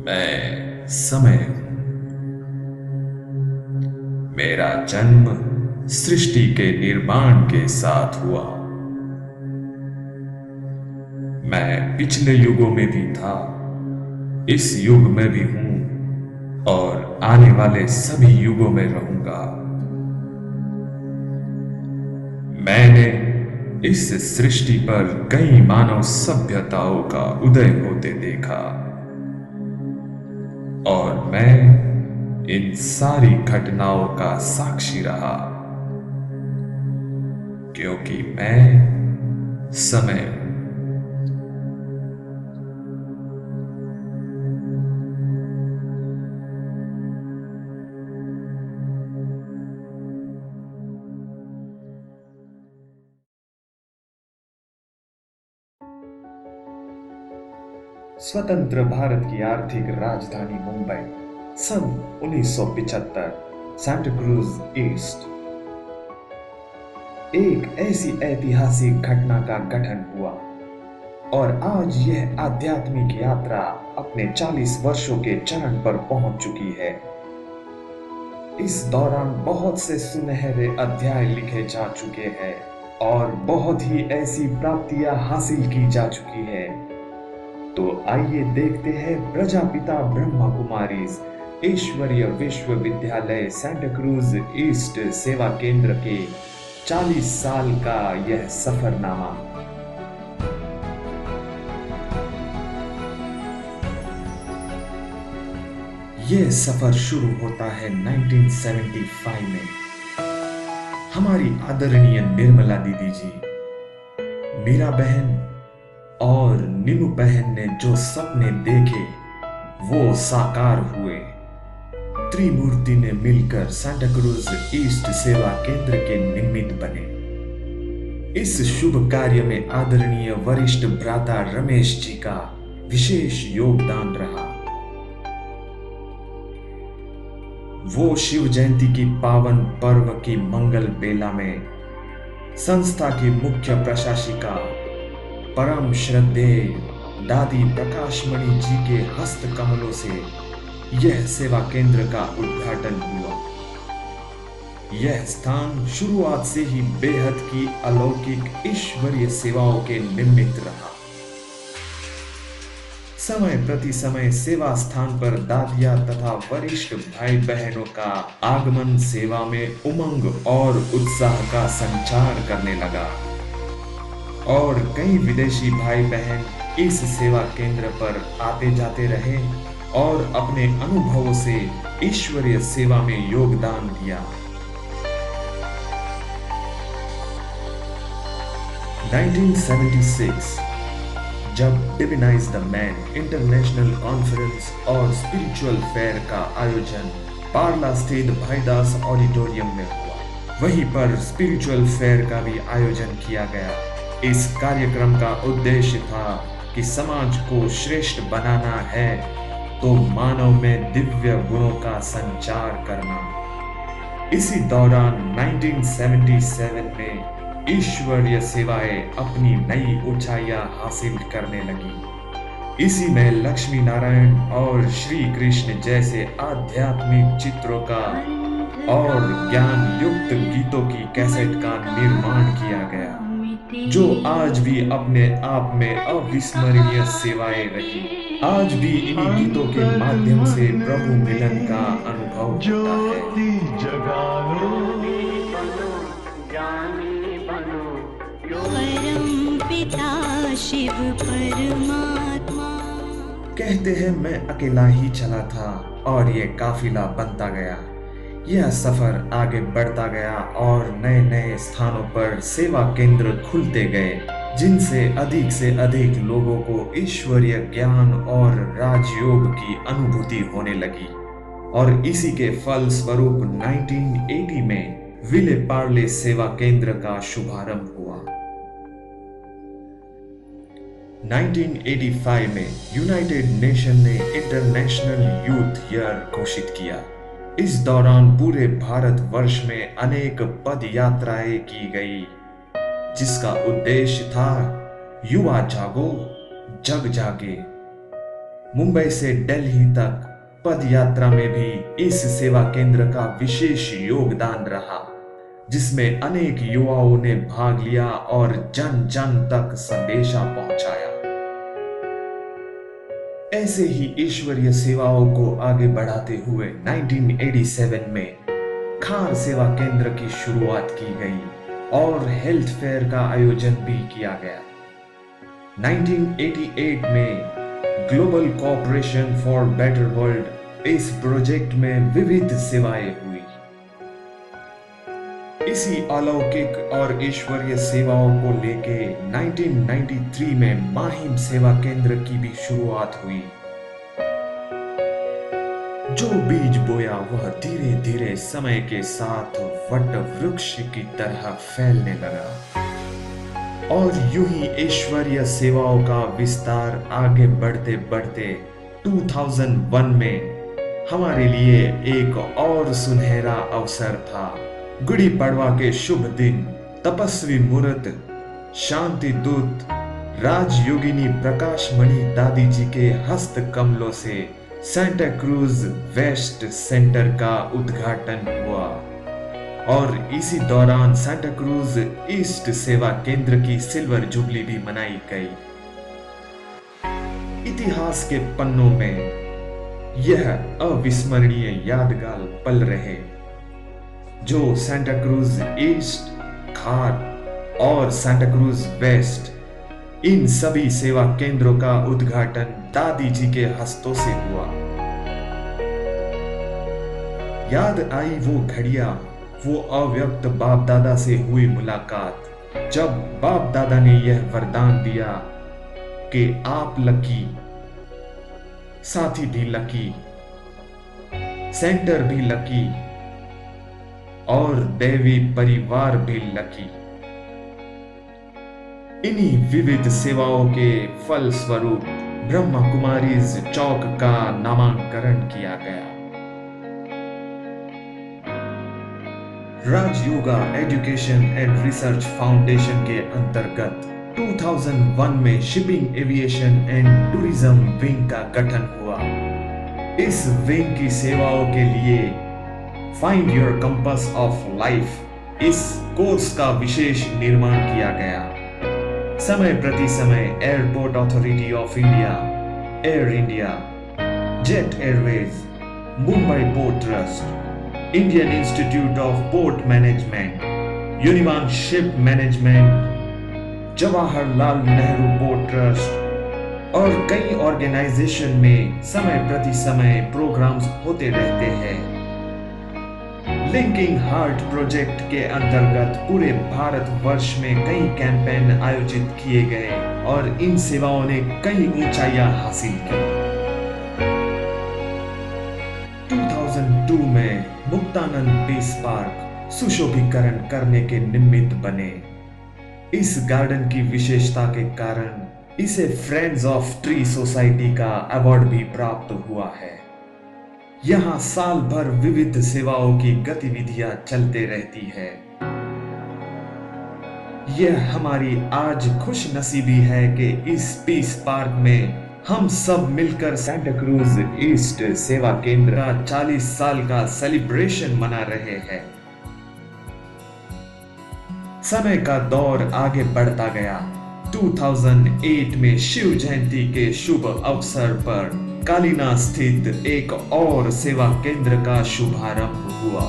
मैं समय हूं। मेरा जन्म सृष्टि के निर्माण के साथ हुआ। मैं पिछले युगों में भी था, इस युग में भी हूं और आने वाले सभी युगों में रहूंगा। मैंने इस सृष्टि पर कई मानव सभ्यताओं का उदय होते देखा और मैं इन सारी घटनाओं का साक्षी रहा, क्योंकि मैं समय हूं। स्वतंत्र भारत की आर्थिक राजधानी मुंबई, सन 1975, सांता क्रूज ईस्ट। एक ऐसी ऐतिहासिक घटना का गठन हुआ और आज यह आध्यात्मिक यात्रा अपने 40 वर्षों के चरण पर पहुंच चुकी है। इस दौरान बहुत से सुनहरे अध्याय लिखे जा चुके हैं और बहुत ही ऐसी प्राप्तियां हासिल की जा चुकी है। तो आइए देखते हैं प्रजापिता ब्रह्मा कुमारीज ईश्वरीय विश्वविद्यालय सांता क्रूज ईस्ट सेवा केंद्र के 40 साल का यह सफरनामा। यह सफर शुरू होता है 1975 में। हमारी आदरणीय निर्मला दीदी जी, मीरा बहन और नीलू बहन ने जो सपने देखे वो साकार हुए। त्रिमूर्ति ने मिलकर सांता क्रूज ईस्ट सेवा केंद्र के निमित्त बने। इस शुभ कार्य में आदरणीय वरिष्ठ भ्राता रमेश जी का विशेष योगदान रहा। वो शिव जयंती की पावन पर्व की मंगल बेला में संस्था की मुख्य प्रशासिका परम श्रद्धेय दादी प्रकाशमणि जी के हस्त कमलों से यह सेवा केंद्र का उद्घाटन हुआ। यह स्थान शुरुआत से ही बेहद की अलौकिक ईश्वरीय सेवाओं के निमित्त रहा। समय प्रति समय सेवा स्थान पर दादिया तथा वरिष्ठ भाई बहनों का आगमन सेवा में उमंग और उत्साह का संचार करने लगा और कई विदेशी भाई बहन इस सेवा केंद्र पर आते जाते रहे और अपने अनुभवों से ईश्वरीय सेवा में योगदान दिया। 1976 जब divinise the man international conference और स्पिरिचुअल फेयर का आयोजन पार्ला स्थित भाईदास ऑडिटोरियम में हुआ, वहीं पर स्पिरिचुअल फेयर का भी आयोजन किया गया। इस कार्यक्रम का उद्देश्य था कि समाज को श्रेष्ठ बनाना है तो मानव में दिव्य गुणों का संचार करना। इसी दौरान 1977 में ईश्वरीय सेवाएं अपनी नई ऊंचाइयां हासिल करने लगी। इसी में लक्ष्मी नारायण और श्री कृष्ण जैसे आध्यात्मिक चित्रों का और ज्ञान युक्त गीतों की कैसेट का निर्माण किया गया, जो आज भी अपने आप में अविस्मरणीय सेवाएं रही। आज भी इन्हीं गीतों के माध्यम से प्रभु मिलन का अनुभव होता है। परम पिता शिव परमात्मा। कहते हैं मैं अकेला ही चला था और ये काफिला बनता गया। यह सफर आगे बढ़ता गया और नए नए स्थानों पर सेवा केंद्र खुलते गए, जिनसे से अधिक लोगों को ईश्वरीय ज्ञान और राजयोग की अनुभूति होने लगी। और इसी के फल स्वरूप 1980 में विले पार्ले सेवा केंद्र का शुभारंभ हुआ। 1985 में यूनाइटेड नेशन ने इंटरनेशनल यूथ ईयर घोषित किया। इस दौरान पूरे भारत वर्ष में अनेक पद यात्राएं की गई, जिसका उद्देश्य था युवा जागो जग जागे। मुंबई से दिल्ली तक पद यात्रा में भी इस सेवा केंद्र का विशेष योगदान रहा, जिसमें अनेक युवाओं ने भाग लिया और जन जन तक संदेशा पहुंचाया। ऐसे ही ईश्वरीय सेवाओं को आगे बढ़ाते हुए 1987 में खार सेवा केंद्र की शुरुआत की गई और हेल्थ फेयर का आयोजन भी किया गया। 1988 में global cooperation for better world इस प्रोजेक्ट में विविध सेवाएं हुई। इसी अलौकिक और ईश्वरीय सेवाओं को लेके 1993 में माहिम सेवा केंद्र की भी शुरुआत हुई। जो बीज बोया वह धीरे धीरे समय के साथ वट वृक्ष की तरह फैलने लगा और यूं ही ईश्वरीय सेवाओं का विस्तार आगे बढ़ते बढ़ते 2001 में हमारे लिए एक और सुनहरा अवसर था। गुड़ी पड़वा के शुभ दिन तपस्वी मुहूर्त शांति दूत राजयोगिनी प्रकाशमणि दादी जी के हस्त कमलों से सेंटा क्रूज वेस्ट सेंटर का उद्घाटन हुआ और इसी दौरान सेंटा क्रूज ईस्ट सेवा केंद्र की सिल्वर जुबली भी मनाई गई। इतिहास के पन्नों में यह अविस्मरणीय यादगार पल रहे जो सेंटा क्रूज ईस्ट, खार और सेंटा क्रूज वेस्ट, इन सभी सेवा केंद्रों का उद्घाटन दादी जी के हस्तों से हुआ। याद आई वो घड़ियां, वो अव्यक्त बाप दादा से हुई मुलाकात, जब बाप दादा ने यह वरदान दिया कि आप लकी, साथी भी लकी, सेंटर भी लकी और देवी परिवार भी लकी। इन्हीं विविध सेवाओं के फल स्वरूप ब्रह्मा कुमारीज चौक का नामांकन किया गया। Rajyoga education and research foundation के अंतर्गत 2001 में shipping aviation and tourism wing का गठन हुआ। इस विंग की सेवाओं के लिए find your compass of life इस कोर्स का विशेष निर्माण किया गया। समय प्रति समय airport authority of India, Air India, Jet Airways, Mumbai port trust, Indian institute of port management, यूनिमान ship management, Jawaharlal Nehru port trust और कई ऑर्गेनाइजेशन में समय प्रति समय प्रोग्राम्स होते रहते हैं। लिंकिंग हार्ट प्रोजेक्ट के अंतर्गत पूरे भारत वर्ष में कई कैंपेन आयोजित किए गए और इन सेवाओं ने कई ऊंचाइयां हासिल की। 2002 में मुक्तानंद पीस पार्क सुशोभीकरण करने के निमित्त बने। इस गार्डन की विशेषता के कारण इसे फ्रेंड्स ऑफ ट्री सोसाइटी का अवार्ड भी प्राप्त हुआ है। यहाँ साल भर विविध सेवाओं की गतिविधियां चलते रहती है। यह हमारी आज खुश नसीबी है कि इस पीस पार्क में हम सब मिलकर सेंटा क्रूज ईस्ट सेवा केंद्र का 40 साल का सेलिब्रेशन मना रहे हैं। समय का दौर आगे बढ़ता गया। 2008 में शिव जयंती के शुभ अवसर पर कालीना स्थित एक और सेवा केंद्र का शुभारंभ हुआ।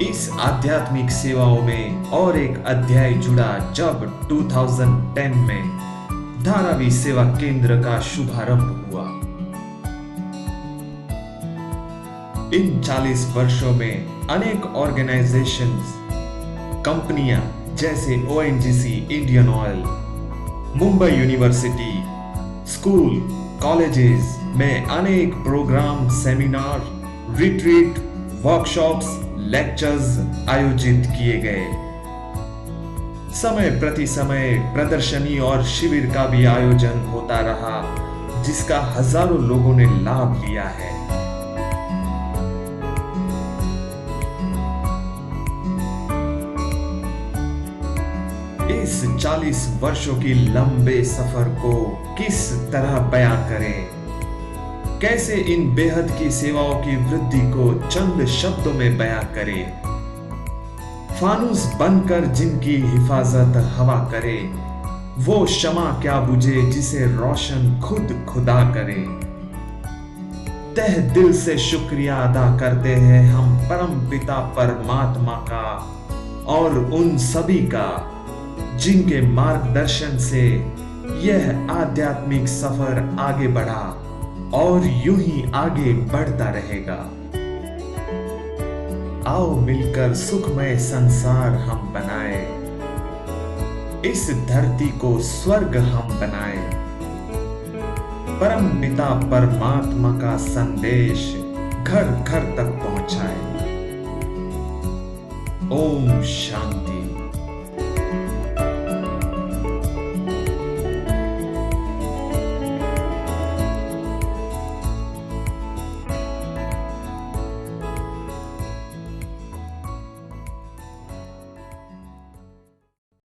इस आध्यात्मिक सेवाओं में और एक अध्याय जुड़ा जब 2010 में धारावी सेवा केंद्र का शुभारंभ हुआ। इन 40 वर्षों में अनेक ऑर्गेनाइजेशंस, कंपनियां जैसे ONGC, Indian oil, Mumbai university, school, colleges में अनेक programme, seminar, retreat, workshops, lectures आयोजित किए गए। समय प्रति समय प्रदर्शनी और शिविर का भी आयोजन होता रहा, जिसका हजारों लोगों ने लाभ लिया है। इस 40 वर्षों की लंबे सफर को किस तरह बयां करें, कैसे इन बेहद की सेवाओं की वृद्धि को चंद शब्दों में बयां करें। फानुस बनकर जिनकी हिफाजत हवा करे, वो शमा क्या बुझे जिसे रोशन खुद खुदा करे। तह दिल से शुक्रिया अदा करते हैं हम परम पिता परमात्मा का और उन सभी का जिनके मार्गदर्शन से यह आध्यात्मिक सफर आगे बढ़ा और यूं ही आगे बढ़ता रहेगा। आओ मिलकर सुखमय संसार हम बनाए, इस धरती को स्वर्ग हम बनाए, परम पिता परमात्मा का संदेश घर घर तक पहुंचाए। ओम शांति।